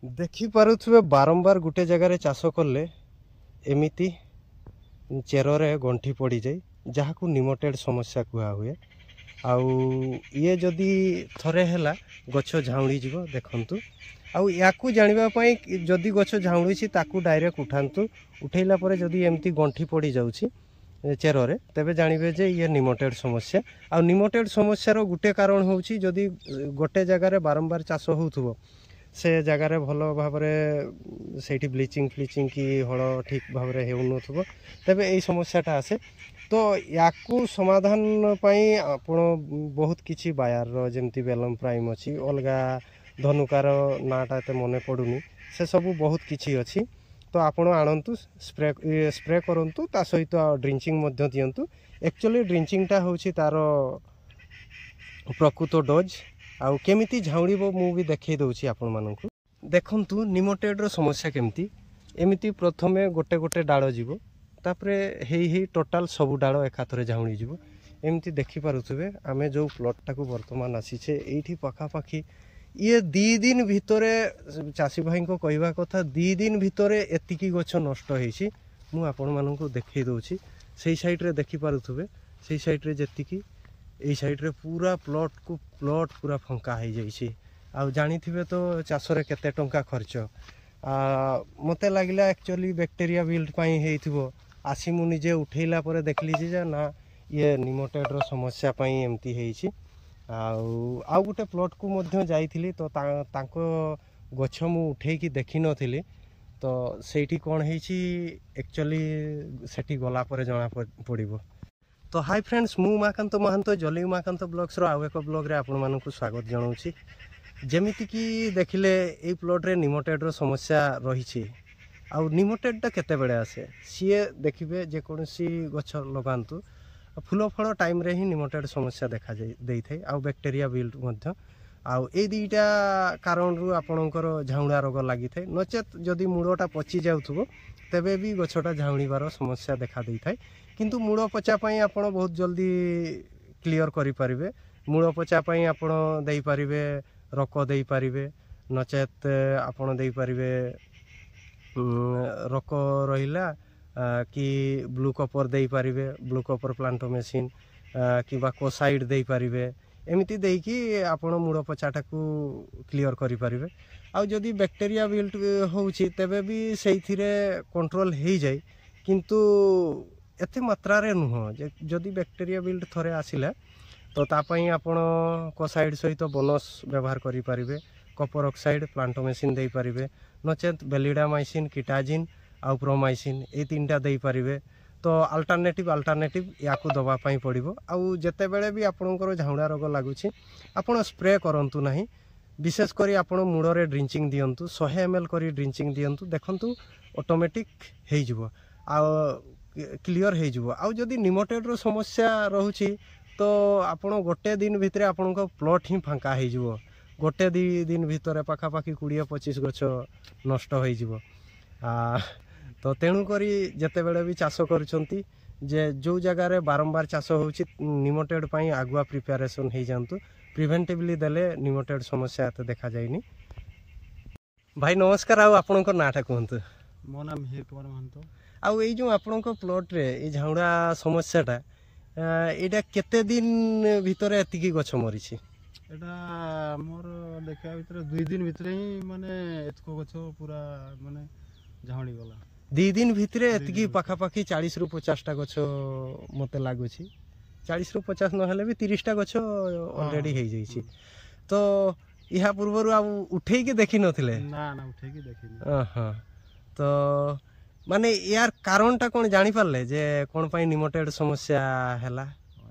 देखिपे बारंबार गोटे जगार चाष कले एमती चेर गंठी पड़ जाए जहाँ को निमोटेड समस्या कह हुए आउ ये जदि थरे है गछ झाउड़ी जीव देखु आउ या जानापी जदि गछ झाउड़ी ताकू डायरेक्ट उठातु उठेला जदि एमती गंठी पड़ जाऊँगी चेर तेबे जानवे जे ये निमोटेड समस्या आ निमोटेड समस्यार गोटे कारण हूँ जदि गोटे जगार बारंबार चाष हो से जगार भल भाव से ब्लीचिंग फ्लीचिंग कि हल ठीक भाव हो तेबे यही समस्याटा आसे तो या समाधान पाई आपण बहुत किछि बायर जमती बेलम प्राइम अच्छी अलग धनुकार नाटा तो मन पड़ूनी से सब बहुत किछि अच्छी तो आपण आणतु स्प्रे करंतु ता सहित ड्रिंचिंग दिंतु एक्चुअली ड्रिंचिंगटा होछि तार प्रकृत डोज आउ केमिति झाउड़ीबो मु भी देखै दउछि आपण माननकु देखंतु निमोटेड रो समस्या केमिति एमिति प्रथमे गोटे गोटे डाळ जीवो तापरे हेई टोटाल सब डाळ एकाथरे झाउणी जीवो एमिति देखि पारुथबे आमे जो प्लॉट टाकू वर्तमान आसीछे एठी पाखापाखी ये 2 दिन भितरे चासी भाई को कहवा कथा 2 दिन भितरे एतिकी गछ नष्ट होईछि मु आपण माननकु देखै दउछि सेही साइड रे देखि पारुथबे सेही साइड रे जेतिकी एई साइड रे पूरा प्लॉट पूरा फंका हो जाइए आउ जानी थे तो चाष रे केते टंका खर्च मते लागला एक्चुअली बैक्टीरिया बिल्ड पाई हेइथिबो आसी मु निजे उठेला परे देखली जे ना ये निमोटेड रो समस्या पाई एमती हेइछि आउ गोटे प्लॉट को मध्य जाइथिली तो तांको गछ मु उठे की देखि नथिली तो सेठी कोन हेइछि एक्चुअली सेठी गला परे जणा पड़िबो। तो हाय फ्रेंड्स मु उमाकांत महांत जली उमाकांत ब्लॉग्स रो आउ एक ब्लॉग रे आपण मानकु स्वागत जणाउछि जेमिति कि देखिले ए प्लॉट रे निमोटेड रो समस्या रहिछि आउ निमोटेड टा केते बेले आसे सीए देखिबे जे कोनसी गछ लगांतु फूल फल टाइम रे ही निमोटेड समस्या देखा देई थाई आउ बैक्टीरिया बिल्ड मध्य आउ ए दुईटा कारण रु आपणकर झाउड़ा रोग लागि थाई नचेत जदि मूळटा पची जाउथबो तेबे भी गछटा झाउणीबार समस्या देखा देई थाई किंतु मूल पचा पाई आपण बहुत जल्दी क्लियर करि परिबे मूल पचा पाई आपण देई परिबे रक देई परिबे नचेत आपण देई परिबे रक रहिला कि ब्लू कपर देई परिबे ब्लू कपर प्लांटोमेसिन किबा कोसाइड देई परिबे एमिति देई कि आपण मूल पचाटा को क्लियर करि परिबे आ जदि बैक्टीरिया बिल्ड होउछि तेबे भी सेइथिरे कंट्रोल हेई जाय किंतु एते मात्रा रे नुह जदि बैक्टीरिया बिल्ड थरे आसिला तो तापाई आपण कोसाइड सहित बोनस व्यवहार करि परिबे कपर ऑक्साइड प्लांटोमेसिन देई परिबे नचेत बेलिडामाइसिन किटाजिन आउ प्रोमाइसिन ए तीनटा देई परिबे तो अल्टरनेटिव याकू दबा पाई पड़िबो आउ जते बेले भी आपणकर झाउड़ा रोग लागुछि आपण स्प्रे करंतु नाही विशेष करी आपण मूड़रे ड्रिंचिंग दियंतु 100 ml करी ड्रिंचिंग दियंतु देखंतु ऑटोमेटिक हेइ जिवो आ क्लियर हेइ जिवो आउ जदि निमोटेड रो समस्या रहुछि तो आपण गोटे दिन भितरे आपणको प्लॉट ही फांका हेइ जिवो गोटे दिन भितरे पाखापाखी 20-25 गछ नष्ट होई जिवो तो तेणु करी जते बेले भी चाष करूछंती जे जो जगह रे बारंबार चाष होउछि निमोटेड पाई आगुआ प्रिपरेशन हेइ जानतु प्रिवेंटिवली देले निमोटेड समस्या एते देखा जायनी। भाई नमस्कार आउ आपनकर नाटा कहंतु। मो नाम हे कुमार महंतो आउ ए जो आपनकर प्लॉट रे ए झाउड़ा समस्याटा एटा केते दिन भितरे एतिकी गछ मरिछि एटा मोर देखा भितर 2 दिन भितर ही माने एतको गछ पूरा माने झाउणी गला 2 दिन भितरे एतिकी पाखापाखी 40 रु 50 टा गछ मते लागुछि 40 रु 50 न हेले भी 30 टा गछ ऑलरेडी हेइ जाइछि तो इहा पूर्वरु आ उठेई के देखि नथिले ना उठेई के देखिनी हां तो माने यार कारणटा कोन जानि पारले जे कोन पई निमोटेड समस्या हैला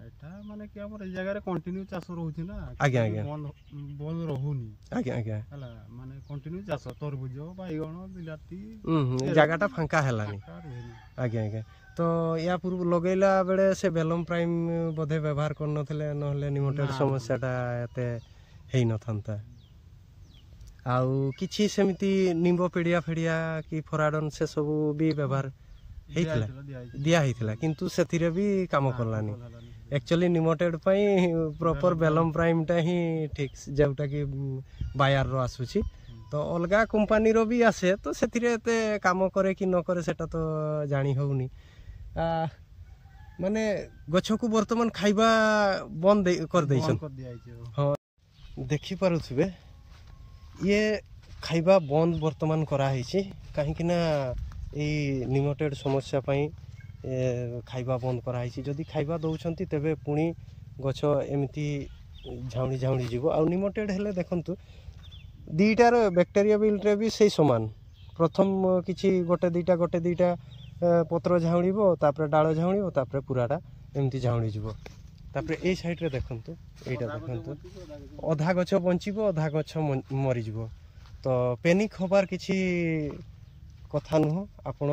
एटा माने कि हमर ए जगह रे कंटिन्यू चाष रहउछि ना आगे आगे बंद रहउनी आगे आगे हला माने कंटिन्यू चाष तरबुज बाइगण बिलाती जगहटा फांका हैलानी आगे आगे तो या पूर्व लगैला बेले से बेलम प्राइम बोधे व्यवहार कर नथिले नहले निमोटेड समस्याटा एते हेइ नथंता आउ किछि सेमिति निंबो पीडिया फेडिया कि फराडन से सब भी व्यवहार हेइतला दिया हेइतला किंतु सेथिरे भी काम करलानी एक्चुअली निमोटेड पाई प्रॉपर बेलम प्राइम टा ही ठीक जोटा कि बायर रो आसुची तो अलगा कंपानी रो भी आसे तो सेथिरे एते काम करे कि न करे सेटा तो जानी होउनी माने गछ को वर्तमान खाइबा बंद कर दैछन कर दिया है हाँ देखि पारुथिबे ये खाइबा बंद वर्तमान करा हिची काहेकि ना ए निमोटेड समस्या पई खाइबा बंद करा हिची जदी खाइबा दउछंती तबे पुणी गछ एमिति झाउणी झाउणी जीवो आ निमोटेड हेले देखंतु दीटार बैक्टेरिया बिल्ड रे भी सही समान प्रथम किछि गोटे दीटा पत्र झाउणीबो तापर डाळ झाउणीबो तापर पुराटा एमिति झाउणी जीवो तापर ए साइड रे देखंतु एटा देखंतु अधा गछ बंचिबो अधा गछ मरि जीवो तो पैनिक होबार किछि कथा नुह आपण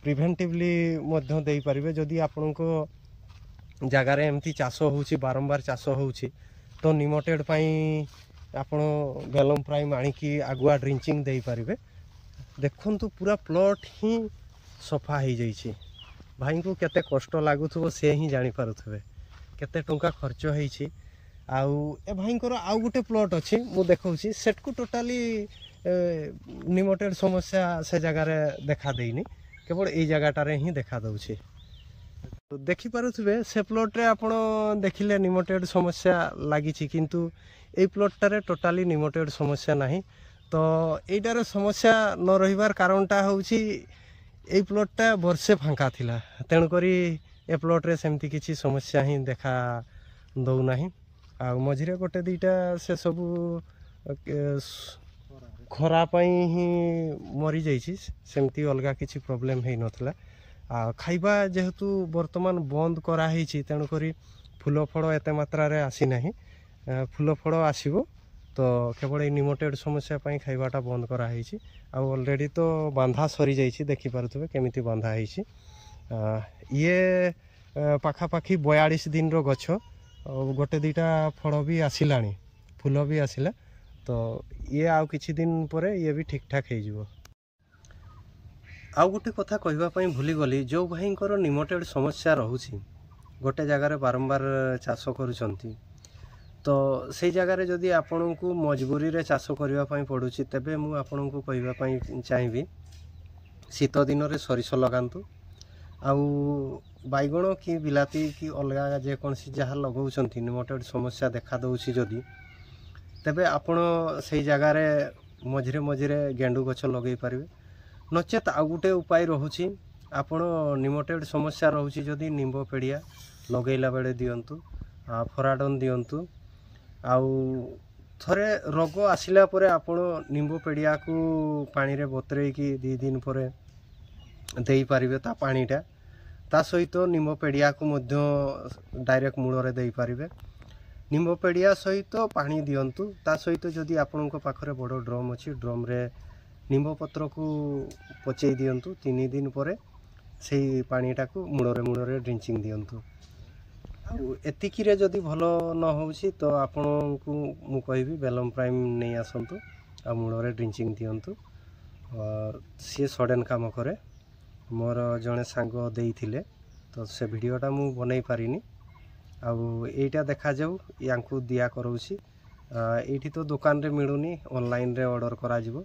प्रिवेंटिवली मध्य देई परिबे जदी आपनको जगार एमती चाष होउछि बारंबार चाष होउछि तो निमोटेड पई आपण वेलम प्राइम आनिकी आगुआ ड्रिंचिंग देई परिबे देखंतु पूरा प्लॉट ही सफा हो जाइए भाई को केते कष्ट लागुथबो से ही जानी पारुथबे केते टंका खर्च होईछि आउ ए भाईंकर आउ गोटे प्लॉट अछि मु देखौछि सेट को टोटाली निमोटेड समस्या से जगह रे देखा देइनी केवल ए जगहटारे ही देखा दउछि तो देखि पारुथबे से प्लॉट रे आपण देखिले निमोटेड समस्या लागिछि किंतु ए प्लॉटटारे टोटाली निमोटेड समस्या नाही तो एटार समस्या न रहिबार कारणटा होउछि ए प्लॉटटा वर्षे फांका थिला तेणु करी ए प्लॉट रे सेमती किछि समस्या ही देखा दउ नाही आ मझिरे गोटे दीटा से सब खरा पई ही मरी जाइछि सेमती अलगा किछि प्रॉब्लम हे नथला आ खाइबा जेहेतु वर्तमान बंद करा हिछि तेणु करी फूल फड़ एते मात्रा रे आसी नाही फूल फड़ आसीबो तो केवल निमोटेड समस्या पई खाइबाटा बंद करा हिछि आ ऑलरेडी तो बांधा सरी जाइछि देखि पारुथबे केमिति बांधा हिछि ये पाखा पाखी 42 दिन रो गछ गोटे दीटा फड़ भी आसिलानी फूल भी आसिला तो ये आउ किछि दिन परे ये भी ठीक ठाक हे जिवो आउ गोटे कथा कहबा पई भूली गली जो भाईंकर निमोटेड समस्या रहुछि गोटे जगह रे बारंबार चाष करूछंती तो से जगह जदि आपण को मजबूरी रे चाष करबा पई पडुछि तबे मु आपण को कहबा पई चाहिबी शीत दिन रे सरिष लगांतु आउ बैगण कि बिलाती कि अलगा जे कोनसी जहा लगाउछंती निमोटेड समस्या देखा दउछि जदि तबे आपण से जगह रे मझिरे मझिरे गेंडू गछ लगै परिबे नचेत आ गुटे उपाय रहुछि आपण निमोटेड समस्या रहुछि जदि निंबो पेड़िया लगैला बेले दियंतु फराडन दियंतु आउ थरे रोग आसिला परे आपण निंबो पेड़िया को पानी रे बतरे कि 2 दिन परे देई परिबे ता पानीटा ता सहित निंबो पेड़िया को मध्य डायरेक्ट मूल रे देई परिबे निंबो पेड़िया सहित पानी दियंतु ता सहित जदि आपण को पाखरे बड़ ड्रम अछि ड्रम रे निंबो पत्र को पचेई दियंतु 3 दिन परे सेही पानीटा को मूल रे ड्रिंचिंग दियंतु एतिकी रे जदि भलो न होउछि तो आपण को मु कहबी वेलम प्राइम नै आसंतु आ मूल रे ड्रिंचिंग दियंतु और सी सडन काम करे मोर जने सांग देइथिले तो से वीडियोटा मु बनै पारिनी आ एटा देखा जाऊ यांकु दिया करौछि एठी तो दुकान रे मिलुनी ऑनलाइन रे ऑर्डर करा जिवो